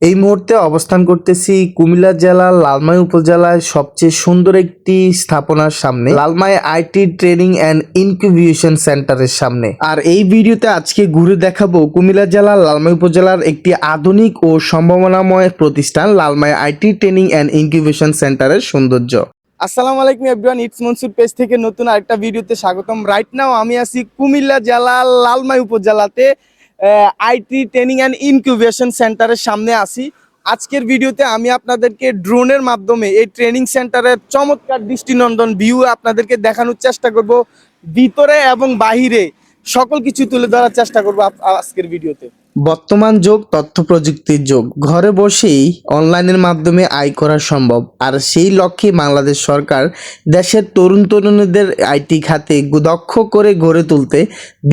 এই মুহূর্তে অবস্থান করতেছি কুমিল্লা জেলার লালমাই উপজেলায় সবচেয়ে সুন্দর একটি স্থাপনার সামনে, Lalmai IT training and incubation সেন্টারের সামনে। আর এই ভিডিওতে আজকে ঘুরে দেখাবো কুমিল্লা জেলার লালমাই উপজেলার একটি আধুনিক ও সম্ভাবনাময় প্রতিষ্ঠান Lalmai IT training and incubation সেন্টারের সৌন্দর্য। আসসালামু আলাইকুম এভরিওয়ান, ইটস মনসুর পেজ থেকে নতুন আরেকটা ভিডিওতে স্বাগতম। রাইট নাও আমি আছি কুমিল্লা জেলার লালমাই উপজেলাতে আইটি ট্রেনিং অ্যান্ড ইনকিউবেশন সেন্টারের সামনে আছি। আজকের ভিডিওতে আমি আপনাদেরকে ড্রোনের মাধ্যমে এই ট্রেনিং সেন্টারের চমৎকার দৃষ্টিনন্দন ভিউ আপনাদেরকে দেখানোর চেষ্টা করব। ভিতরে এবং বাহিরে সকল কিছু তুলে ধরার চেষ্টা করব আজকের ভিডিওতে। বর্তমান যুগ তথ্য প্রযুক্তির যুগ, ঘরে বসেই অনলাইনের মাধ্যমে আয় করা সম্ভব। আর সেই লক্ষ্যে বাংলাদেশ সরকার দেশের তরুণ তরুণীদের আইটি খাতে দক্ষ করে গড়ে তুলতে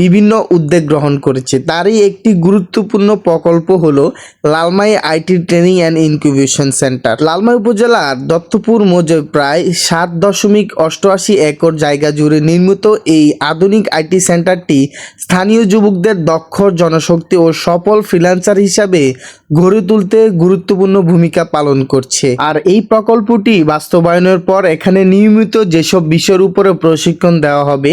বিভিন্ন উদ্যোগ গ্রহণ করেছে। তারই একটি গুরুত্বপূর্ণ প্রকল্প হলো Lalmai IT training and incubation centre. Lalmai উপজেলার দত্তপুর মৌজায় প্রায় 7.88 একর জায়গা জুড়ে নির্মিত এই আধুনিক আইটি সেন্টারটি স্থানীয় যুবকদের দক্ষ জনশক্তি ও সফল ফ্রিল্যান্সার হিসাবে গড়ে তুলতে গুরুত্বপূর্ণ ভূমিকা পালন করছে। আর এই প্রকল্পটি বাস্তবায়নের পর এখানে নিয়মিত যেসব বিষয়ের উপরে প্রশিক্ষণ দেওয়া হবে,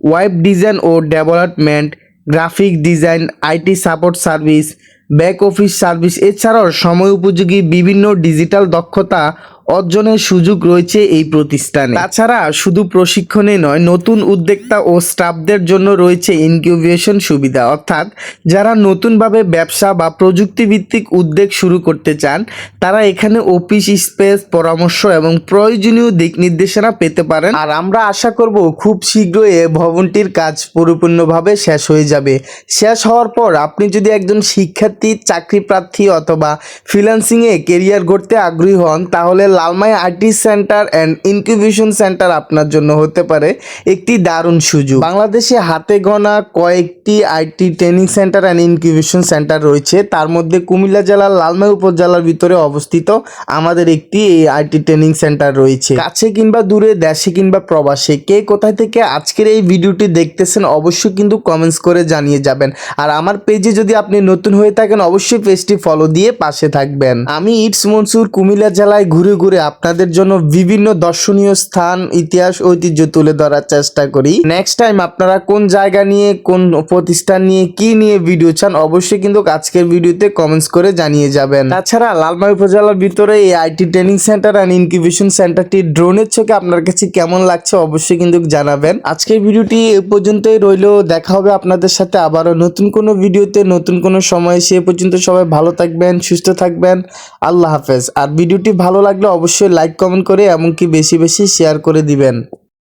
ওয়েব ডিজাইন ও development, graphic design, IT support service, back office service, এছাড়াও সময় উপযোগী বিভিন্ন ডিজিটাল দক্ষতা অর্জনের সুযোগ রয়েছে এই প্রতিষ্ঠানে। তাছাড়া শুধু প্রশিক্ষণে নয়, নতুন উদ্যোক্তা ও স্টাফদের জন্য রয়েছে ইনকিউবেশন সুবিধা, অর্থাৎ যারা নতুনভাবে ব্যবসা বা প্রযুক্তিভিত্তিক উদ্যোগ শুরু করতে চান তারা এখানে অফিস স্পেস, পরামর্শ এবং প্রয়োজনীয় দিক নির্দেশনা পেতে পারেন। আর আমরা আশা করব খুব শীঘ্রই এই ভবনটির কাজ পরিপূর্ণভাবে শেষ হয়ে যাবে। শেষ হওয়ার পর আপনি যদি একজন শিক্ষার্থী, চাকরি প্রার্থী অথবা ফ্রিল্যান্সিংয়ে কেরিয়ার গড়তে আগ্রহী হন, তাহলে Lalmai IT centre and incubation centre আপনার জন্য হতে পারে একটি দারুণ সুযোগ। বাংলাদেশে হাতে গোনা কয়েকটি IT training centre and incubation centre রয়েছে, তার মধ্যে কুমিল্লা জেলার লালমাই উপজেলার ভিতরে অবস্থিত আমাদের একটি এই আইটি ট্রেনিং সেন্টার রয়েছে। কাছে কিংবা দূরে, দেশে কিংবা প্রবাসে, কে কোথায় থেকে আজকের এই ভিডিওটি দেখতেছেন অবশ্যই কিন্তু কমেন্টস করে জানিয়ে যাবেন। আর আমার পেজে যদি আপনি নতুন হয়ে থাকেন অবশ্যই পেজটি ফলো দিয়ে পাশে থাকবেন। আমি ইটস মনসুর কুমিল্লা জেলায় ঘুরে ঘুরে আপনাদের জন্য বিভিন্ন দর্শনীয় স্থান, ইতিহাস, ঐতিহ্য তুলে ধরার চেষ্টা করি। নেক্সট টাইম আপনারা কোন জায়গা নিয়ে, কোন প্রতিষ্ঠান নিয়ে, কি নিয়ে ভিডিও চান অবশ্যই কিন্তু আজকের ভিডিওতে কমেন্টস করে জানিয়ে যাবেন। তাছাড়া লালমাই উপজেলার ভিতরে এই IT training centre and incubation সেন্টারটি ড্রোনের চোখে আপনার কাছে কেমন লাগছে অবশ্যই কিন্তু জানাবেন। আজকের ভিডিওটি এ পর্যন্তই রইল। দেখা হবে আপনাদের সাথে আবারও নতুন কোনো ভিডিওতে, নতুন কোনো সময়। সে পর্যন্ত সবাই ভালো থাকবেন, সুস্থ থাকবেন। আল্লাহ হাফেজ। আর ভিডিওটি ভালো লাগলে অবশ্যই লাইক, কমেন্ট করে এমনকি বেশি বেশি শেয়ার করে দিবেন।